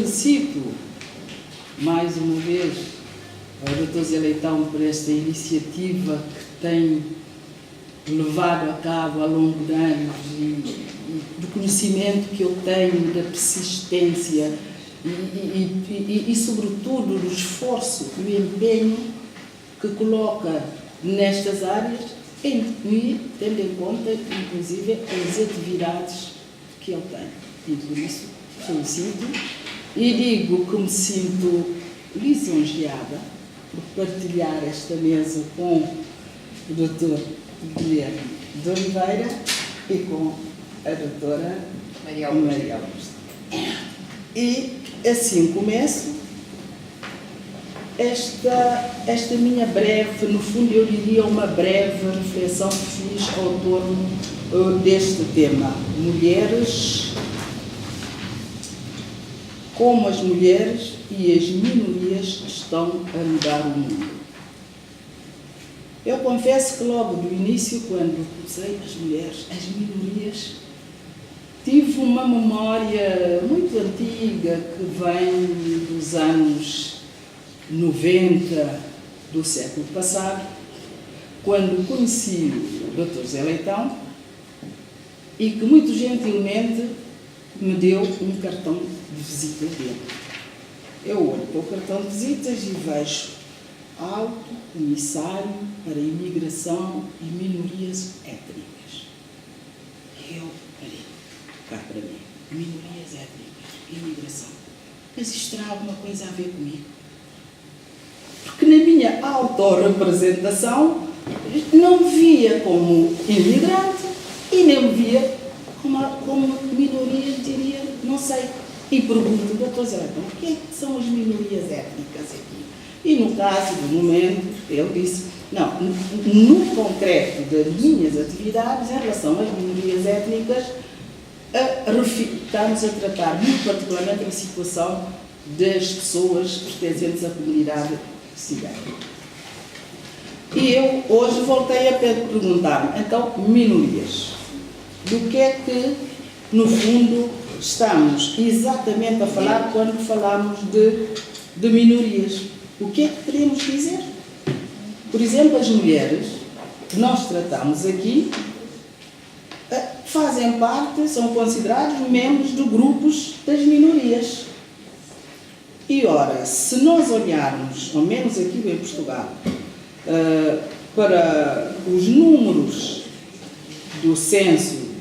Felicito mais uma vez o Dr. Zé Leitão por esta iniciativa que tem levado a cabo ao longo de anos e do conhecimento que eu tenho, da persistência e sobretudo, do esforço e do empenho que coloca nestas áreas, tendo em conta, inclusive, as atividades que ele tem. E por isso, felicito e digo que me sinto lisonjeada por partilhar esta mesa com o Dr. Guilherme de Oliveira e com a doutora Maria Augusta. E assim começo esta minha breve, no fundo eu diria uma breve reflexão que fiz ao torno deste tema. Mulheres, como as mulheres e as minorias estão a mudar o mundo. Eu confesso que logo do início, quando comecei as mulheres, as minorias, tive uma memória muito antiga que vem dos anos 90 do século passado, quando conheci o Dr. Zé Leitão e que muito gentilmente me deu um cartão de visita dele. Eu olho para o cartão de visitas e vejo Alto Comissário para a Imigração e Minorias Étnicas. E eu parei, cá para mim, minorias étnicas, imigração. Mas isto terá alguma coisa a ver comigo? Porque na minha autorrepresentação não me via como imigrante e nem me via como minoria, diria, não sei. E pergunto, doutor Zé, então, o que é que são as minorias étnicas aqui? E no caso do momento, ele disse, não, no concreto das minhas atividades, em relação às minorias étnicas, estamos a tratar muito particularmente a situação das pessoas pertencentes à comunidade cigana. E eu hoje voltei a perguntar, então, minorias. Do que é que, no fundo, estamos exatamente a falar quando falamos de minorias? O que é que queremos dizer? Por exemplo, as mulheres que nós tratamos aqui fazem parte, são considerados membros de grupos das minorias. E ora, se nós olharmos, ao menos aqui em Portugal, para os números do censo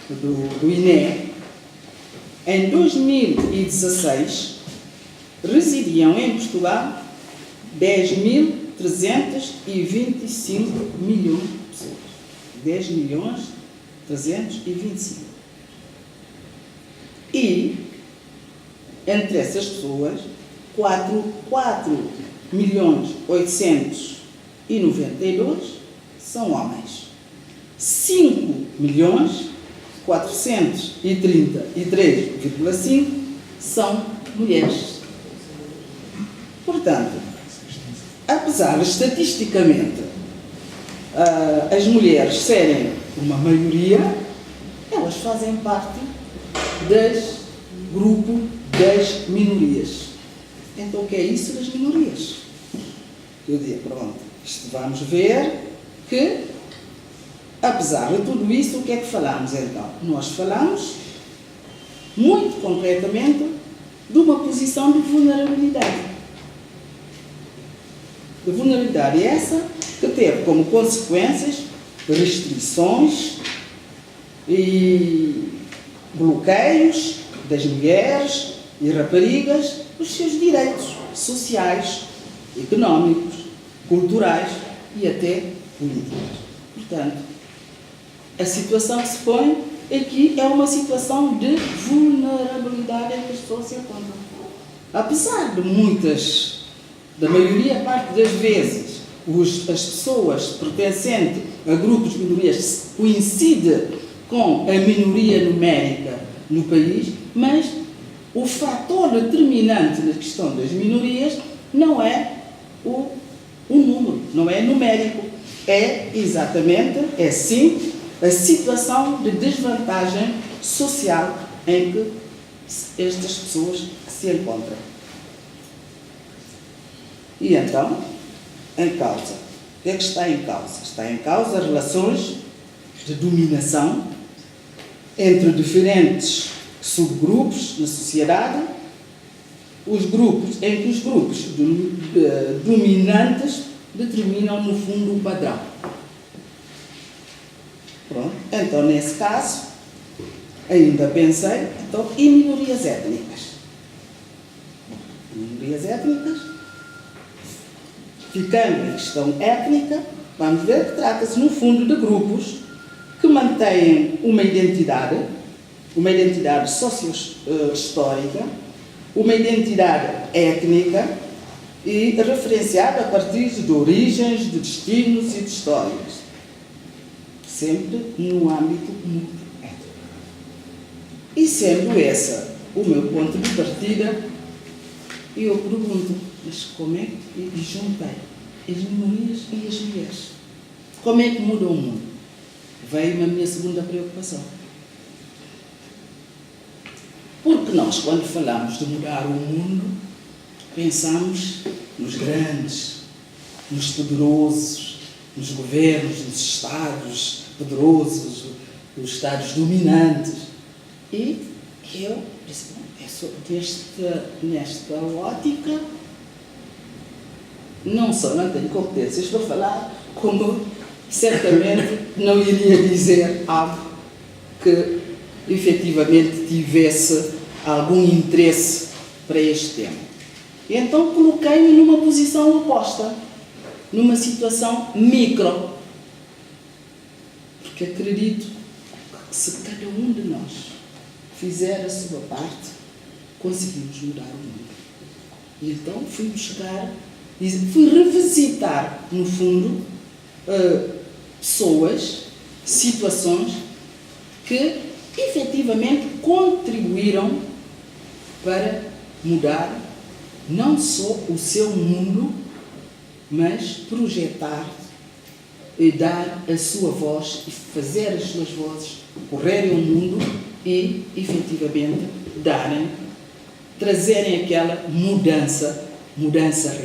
do INE, em 2016 residiam em Portugal 10.325 milhões de pessoas. 10.325. E, entre essas pessoas, 4.892.000 são homens. 5.433.500 são mulheres. Portanto, apesar de estatisticamente as mulheres serem uma maioria, elas fazem parte do grupo das minorias. Então, o que é isso das minorias? Eu digo, pronto, isto vamos ver que, apesar de tudo isso, o que é que falamos então? Nós falamos, muito concretamente, de uma posição de vulnerabilidade. De vulnerabilidade essa que teve como consequências restrições e bloqueios das mulheres e raparigas dos seus direitos sociais, económicos, culturais e até políticos. Portanto, a situação que se põe aqui é uma situação de vulnerabilidade em que as pessoas se encontram. Apesar de da maioria parte das vezes, as pessoas pertencentes a grupos de minorias coincidem com a minoria numérica no país, mas o fator determinante na questão das minorias não é o número, não é numérico, é exatamente, é sim, a situação de desvantagem social em que estas pessoas que se encontram. E então, em causa, o que é que está em causa? Está em causa relações de dominação entre diferentes subgrupos na sociedade, em que os grupos dominantes determinam, no fundo, o padrão. Pronto. Então, nesse caso, ainda pensei, então, e minorias étnicas? Minorias étnicas, ficando em questão étnica, vamos ver que trata-se, no fundo, de grupos que mantêm uma identidade socio-histórica, uma identidade étnica e referenciada a partir de origens, de destinos e de histórias, sempre no âmbito multiétnico. E sendo esse o meu ponto de partida, eu pergunto, mas como é que juntei as minorias e as mulheres? Como é que muda o mundo? Veio-me a minha segunda preocupação. Porque nós, quando falamos de mudar o mundo, pensamos nos grandes, nos poderosos, nos governos, nos estados poderosos, os estados dominantes. E eu disse, nesta ótica, não tenho competências para falar, como certamente não iria dizer algo que efetivamente tivesse algum interesse para este tema. E então coloquei-me numa posição oposta, numa situação micro, porque acredito que se cada um de nós fizer a sua parte, conseguimos mudar o mundo. E então fui revisitar, no fundo, pessoas, situações que efetivamente contribuíram para mudar não só o seu mundo, mas projetar e dar a sua voz e fazer as suas vozes correrem o mundo e efetivamente trazerem aquela mudança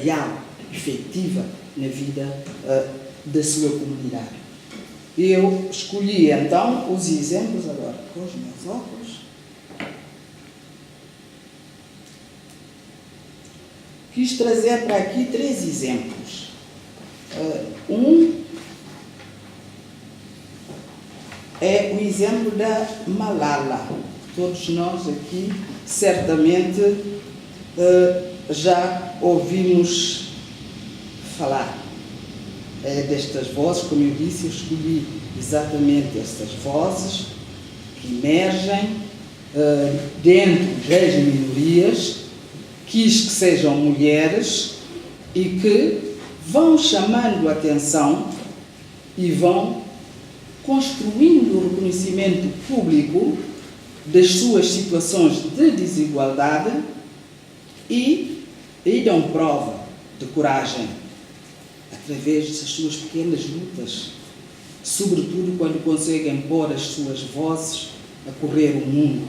real, efetiva na vida da sua comunidade. Eu escolhi então os exemplos, agora com os meus óculos. Quis trazer para aqui 3 exemplos. Um é o exemplo da Malala. Todos nós aqui certamente já ouvimos falar destas vozes. Como eu disse, eu escolhi exatamente estas vozes que emergem dentro das minorias, quis que sejam mulheres e que vão chamando a atenção e vão construindo o reconhecimento público das suas situações de desigualdade e dão prova de coragem através das suas pequenas lutas, sobretudo quando conseguem pôr as suas vozes a correr o mundo,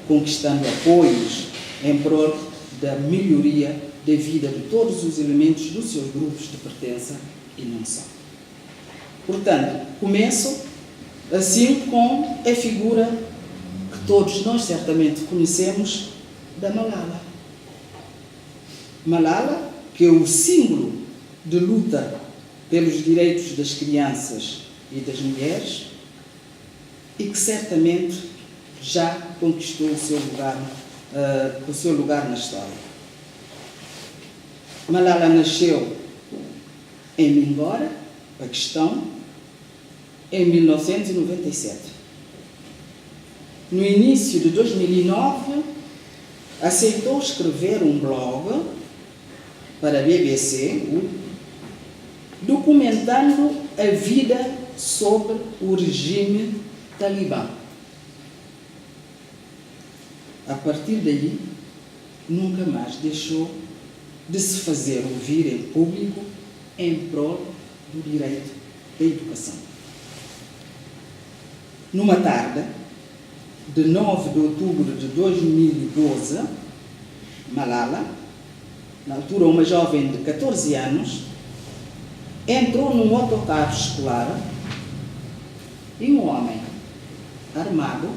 conquistando apoios em prol da melhoria da vida de todos os elementos dos seus grupos de pertença e não só. Portanto, começo assim com a figura que todos nós certamente conhecemos da Malala. Malala, que é o símbolo de luta pelos direitos das crianças e das mulheres e que certamente já conquistou o seu lugar na história. Malala nasceu em Mingora, Paquistão, em 1997. No início de 2009, aceitou escrever um blog para a BBC, documentando a vida sobre o regime talibã. A partir daí, nunca mais deixou de se fazer ouvir em público em prol do direito da educação. Numa tarde, de 9 de outubro de 2012, Malala, na altura uma jovem de 14 anos, entrou num autocarro escolar e um homem armado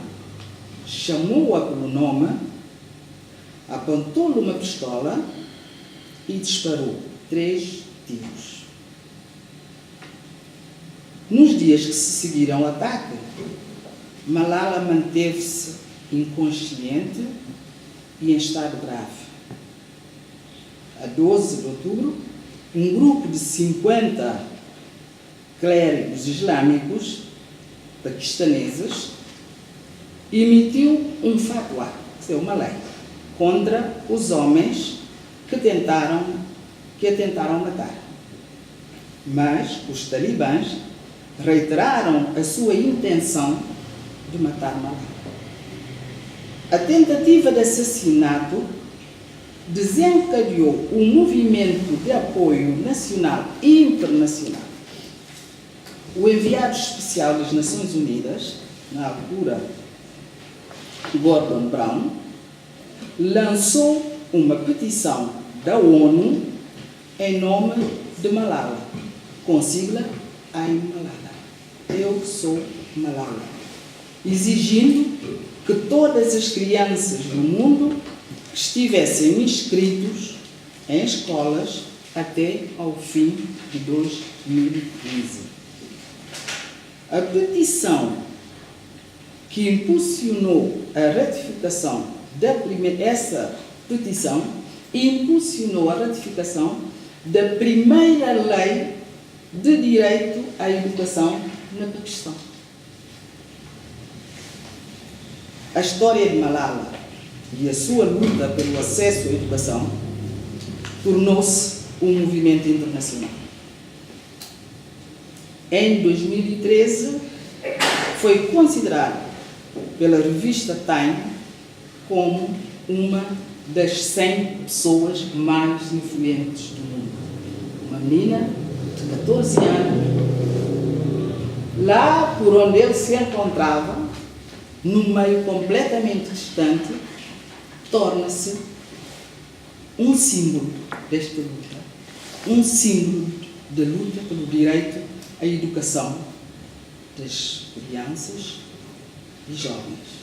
chamou-a pelo nome, apontou-lhe uma pistola e disparou 3 tiros. Nos dias que se seguiram ao ataque, Malala manteve-se inconsciente e em estado grave. A 12 de outubro, um grupo de 50 clérigos islâmicos paquistaneses emitiu um fatwa, que é uma lei, contra os homens que a tentaram matar. Mas os talibãs reiteraram a sua intenção de matar Malala. A tentativa de assassinato desencadeou um movimento de apoio nacional e internacional. O enviado especial das Nações Unidas, na altura, Gordon Brown, lançou uma petição da ONU em nome de Malala, com sigla I'm Malala, eu sou Malala, exigindo que todas as crianças do mundo estivessem inscritos em escolas até ao fim de 2015. A petição que impulsionou a ratificação da primeira lei de direito à educação no Paquistão. A história de Malala e a sua luta pelo acesso à educação tornou-se um movimento internacional. Em 2013, foi considerado pela revista Time como uma das 100 pessoas mais influentes do mundo. Uma menina de 14 anos, lá por onde ele se encontrava, num meio completamente distante, torna-se um símbolo desta luta, um símbolo da luta pelo direito à educação das crianças e jovens.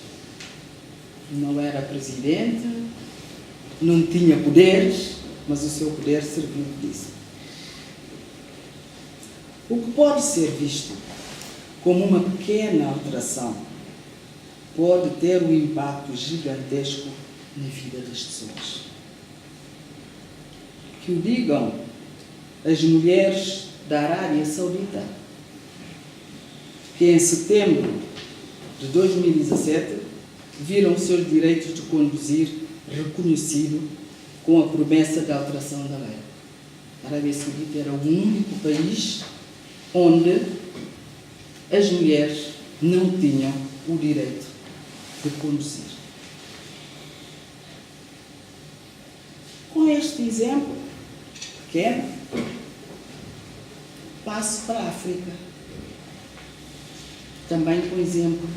Não era presidente, não tinha poderes, mas o seu poder serviu disso. O que pode ser visto como uma pequena alteração pode ter um impacto gigantesco na vida das pessoas. Que o digam as mulheres da Arábia Saudita, que em setembro de 2017 viram seus direitos de conduzir reconhecido com a promessa de alteração da lei. A Arábia Saudita era o único país onde as mulheres não tinham o direito de conduzir. Com este exemplo pequeno, passo para a África. Também com o exemplo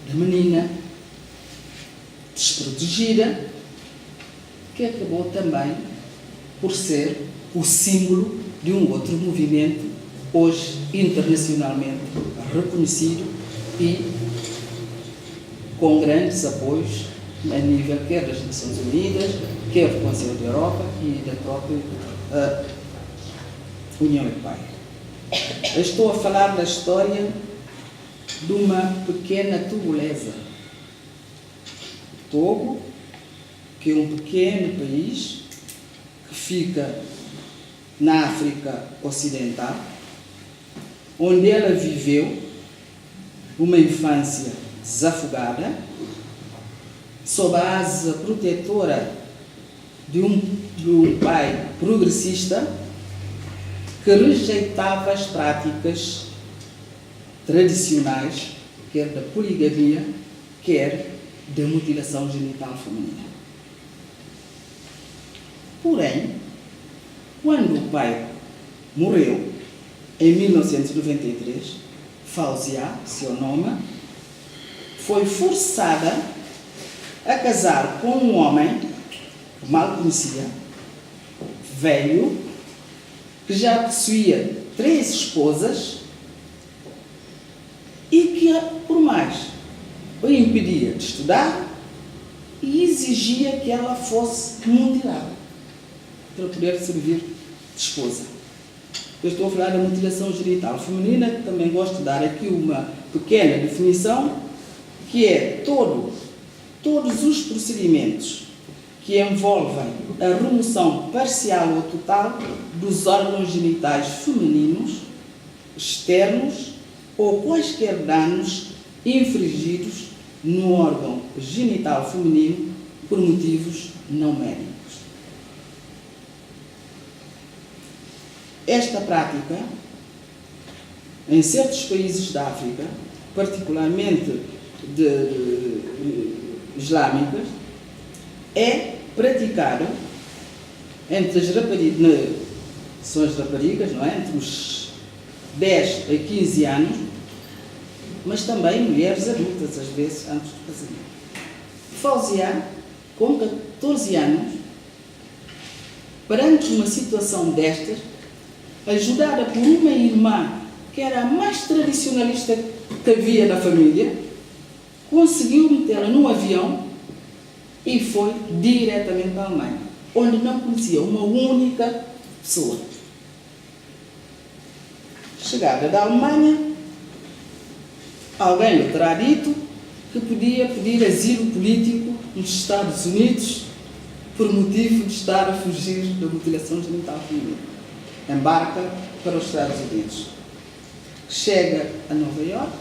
da menina desprotegida, que acabou também por ser o símbolo de um outro movimento, hoje internacionalmente reconhecido e com grandes apoios a nível quer das Nações Unidas, quer do Conselho da Europa e da própria União Europeia. Eu estou a falar da história de uma pequena togolesa. Togo, que é um pequeno país que fica na África Ocidental, onde ela viveu uma infância desafogada, sob a asa protetora de um pai progressista que rejeitava as práticas tradicionais, quer da poligamia, quer da mutilação genital feminina. Porém, quando o pai morreu, em 1993, Fawzia, seu nome, foi forçada a casar com um homem que mal conhecia, velho, que já possuía 3 esposas e que, por mais, o impedia de estudar e exigia que ela fosse mutilada para poder servir de esposa. Eu estou a falar da mutilação genital feminina, que também gosto de dar aqui uma pequena definição, que é todos os procedimentos que envolvem a remoção parcial ou total dos órgãos genitais femininos, externos ou quaisquer danos infligidos no órgão genital feminino por motivos não médicos. Esta prática, em certos países da África, particularmente islâmicas, é praticada entre as raparigas, são as raparigas, não é? Entre os 10 a 15 anos, mas também mulheres adultas, às vezes, antes do casamento. Fauziá, com 14 anos, perante uma situação destas, ajudada por uma irmã que era a mais tradicionalista que havia na família, conseguiu metê-la num avião e foi diretamente para a Alemanha, onde não conhecia uma única pessoa. Chegada da Alemanha, alguém lhe terá dito que podia pedir asilo político nos Estados Unidos por motivo de estar a fugir da mutilação genital feminina. Embarca para os Estados Unidos. Chega a Nova Iorque,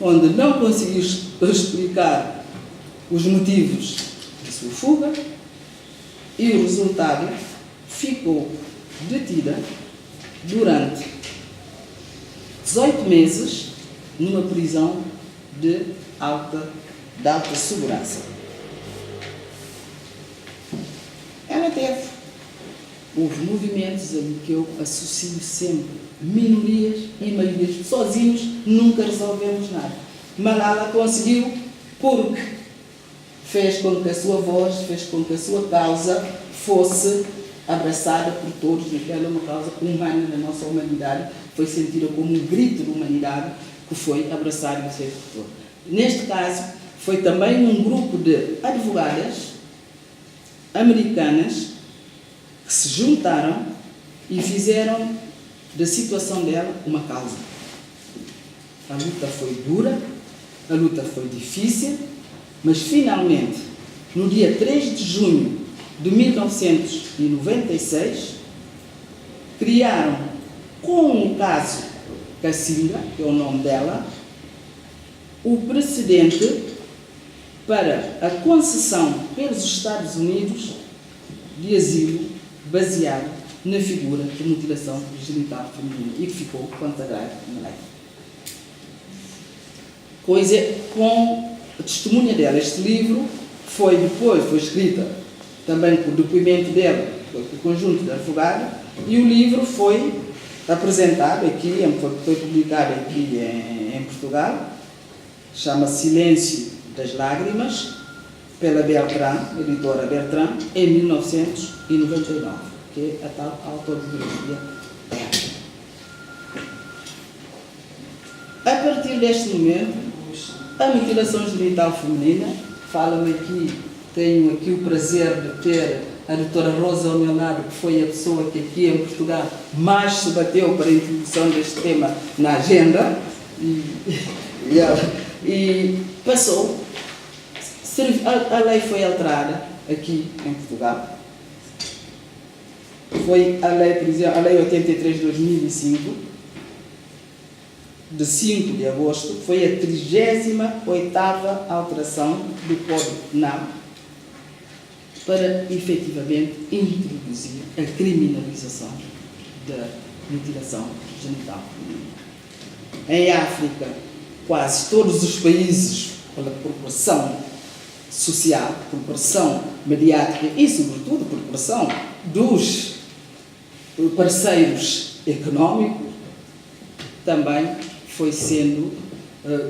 onde não conseguiu explicar os motivos da sua fuga e o resultado, ficou detida durante 18 meses numa prisão de alta segurança. Ela houve movimentos em que eu associo sempre minorias e maiorias. Sozinhos nunca resolvemos nada. Malala conseguiu porque fez com que a sua voz, fez com que a sua causa fosse abraçada por todos. Naquela uma causa humana da nossa humanidade, foi sentida como um grito de humanidade que foi abraçado e aceito por todos. Neste caso, foi também um grupo de advogadas americanas que se juntaram e fizeram da situação dela uma causa. A luta foi dura, a luta foi difícil, mas finalmente, no dia 3 de junho de 1996, criaram, com o caso Kacinga, que é o nome dela, o precedente para a concessão pelos Estados Unidos de asilo baseado na figura de mutilação genital feminina e que ficou consagrado na lei. Com a testemunha dela, este livro foi escrita também com o depoimento dela, com o conjunto de advogados, e o livro foi apresentado aqui, foi publicado aqui em Portugal, chama-se Silêncio das Lágrimas, pela Beltrán, editora Beltrán, em 1999, que é a tal autobiografia dela. A partir deste momento, a mutilação genital feminina, fala-me aqui, tenho aqui o prazer de ter a doutora Rosa ao meu lado, que foi a pessoa que aqui em Portugal mais se bateu para a introdução deste tema na agenda, e passou. A lei foi alterada aqui em Portugal. Foi a lei, por exemplo, a lei 83 de 2005, de 5 de agosto, foi a 38ª alteração do Código Penal para, efetivamente, introduzir a criminalização da mutilação genital feminina. Em África, quase todos os países, pela proporção social, por pressão mediática e, sobretudo, por pressão dos parceiros económicos, também foi sendo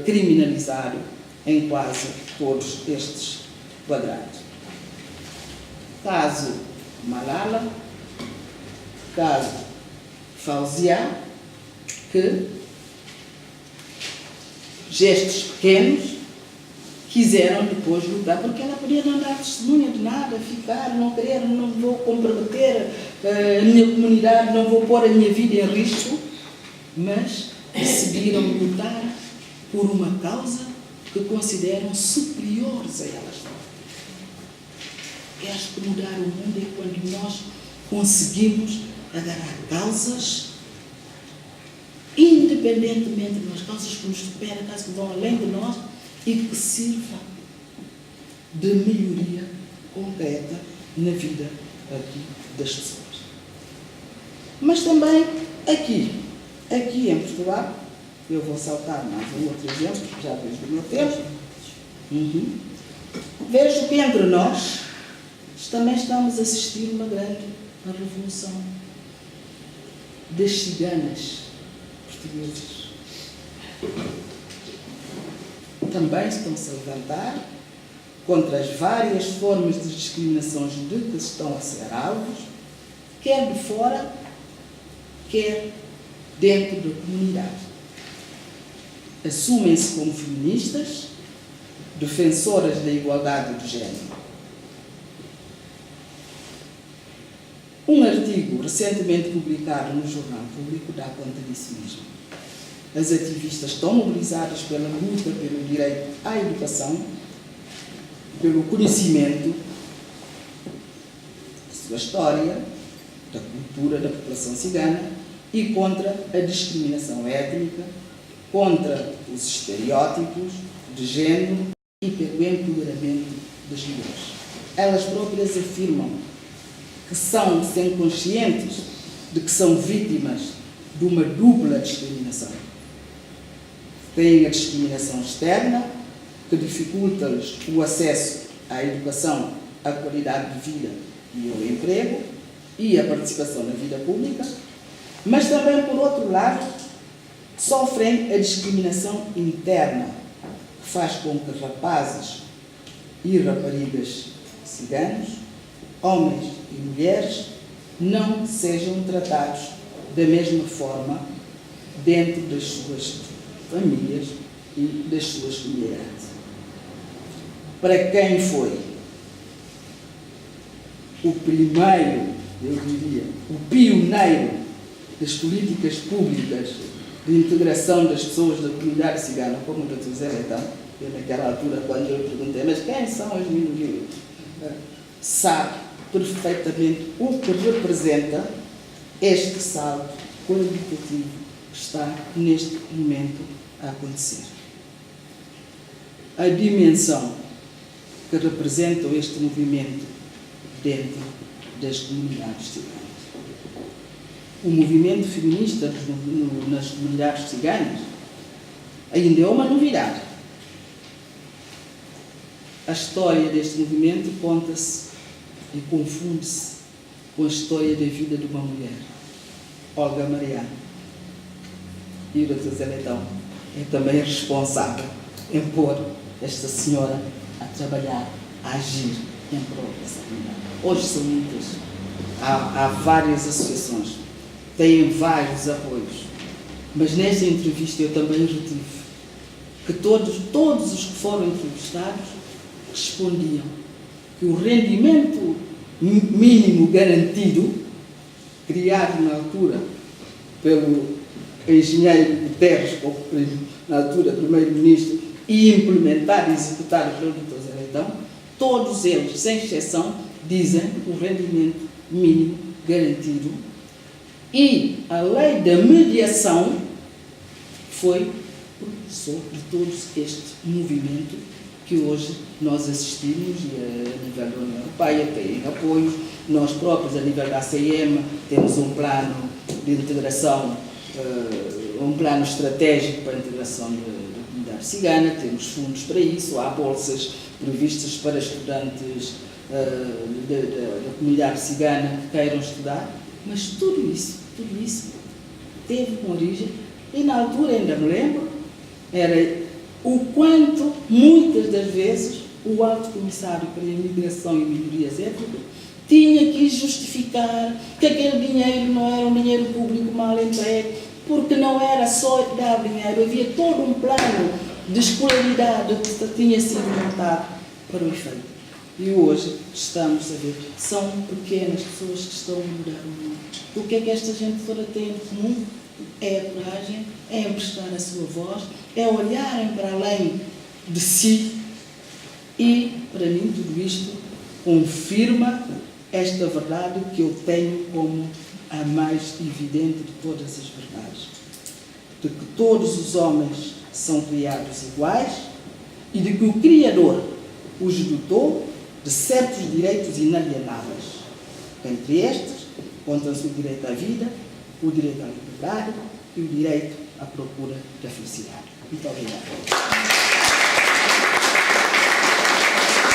criminalizado em quase todos estes quadrados. Caso Malala, caso Fauziá, que gestos pequenos quiseram depois lutar, porque ela podia não dar testemunha de nada, ficar, não querer, não vou comprometer a minha comunidade, não vou pôr a minha vida em risco, mas decidiram lutar por uma causa que consideram superiores a elas. Acho que mudar o mundo é quando nós conseguimos agarrar causas, independentemente das causas que nos superam, causas que vão além de nós, e que sirva de melhoria concreta na vida aqui das pessoas. Mas também aqui em Portugal, eu vou saltar mais um outro exemplo, já desde o meu tempo, vejo que entre nós também estamos a assistir uma grande revolução das ciganas portuguesas. Também estão-se a levantar contra as várias formas de discriminações de que estão a ser alvos, quer de fora, quer dentro da comunidade. Assumem-se como feministas, defensoras da igualdade de género. Um artigo recentemente publicado no Jornal Público dá conta disso mesmo. As ativistas estão mobilizadas pela luta pelo direito à educação, pelo conhecimento da sua história, da cultura da população cigana e contra a discriminação étnica, contra os estereótipos de género e pelo empoderamento das mulheres. Elas próprias afirmam que são conscientes de que são vítimas de uma dupla discriminação. Têm a discriminação externa, que dificulta-lhes o acesso à educação, à qualidade de vida e ao emprego e à participação na vida pública, mas também, por outro lado, sofrem a discriminação interna, que faz com que rapazes e raparigas ciganos, homens e mulheres, não sejam tratados da mesma forma dentro das suas famílias e das suas comunidades. Para quem foi o primeiro, eu diria, o pioneiro das políticas públicas de integração das pessoas da comunidade cigana, como o Dr. Zé Leitão, eu naquela altura, quando eu perguntei, mas quem são as minorias? Sabe perfeitamente o que representa este salto qualitativo que está neste momento a acontecer. A dimensão que representa este movimento dentro das comunidades ciganas. O movimento feminista nas comunidades ciganas ainda é uma novidade. A história deste movimento conta-se e confunde-se com a história da vida de uma mulher, Olga Mariano. E o Dr. Zé Leitão é também responsável em pôr esta senhora a trabalhar, a agir em prol dessa comunidade. Hoje são muitas, há várias associações, têm vários apoios, mas nesta entrevista eu também retive que todos os que foram entrevistados respondiam que o rendimento mínimo garantido, criado na altura pelo engenheiro Guterres, na altura primeiro-ministro, e implementado e executado pelo Dr. Zé Leitão, todos eles, sem exceção, dizem o rendimento mínimo garantido. E a lei da mediação foi professor de todo este movimento que hoje nós assistimos, e a nível da União Europeia tem apoio, nós próprios, a nível da ACM, temos um plano de integração, um plano estratégico para a integração da comunidade cigana, temos fundos para isso, há bolsas previstas para estudantes da comunidade cigana que queiram estudar, mas tudo isso teve uma origem, e na altura, ainda me lembro, era o quanto, muitas das vezes, o Alto Comissário para a Imigração e Minorias Étnicas tinha que justificar que aquele dinheiro não era um dinheiro público mal entregue, porque não era só dar dinheiro, havia todo um plano de escolaridade que tinha sido montado para o efeito. E hoje estamos a ver, são pequenas pessoas que estão a mudar o mundo. O que é que esta gente toda tem em comum? É a coragem, é emprestar a sua voz, é olharem para além de si. E, para mim, tudo isto confirma esta verdade que eu tenho como a mais evidente de todas as verdades. De que todos os homens são criados iguais e de que o Criador os dotou de certos direitos inalienáveis. Entre estes, encontram-se o direito à vida, o direito à liberdade e o direito à procura da felicidade. Muito obrigado.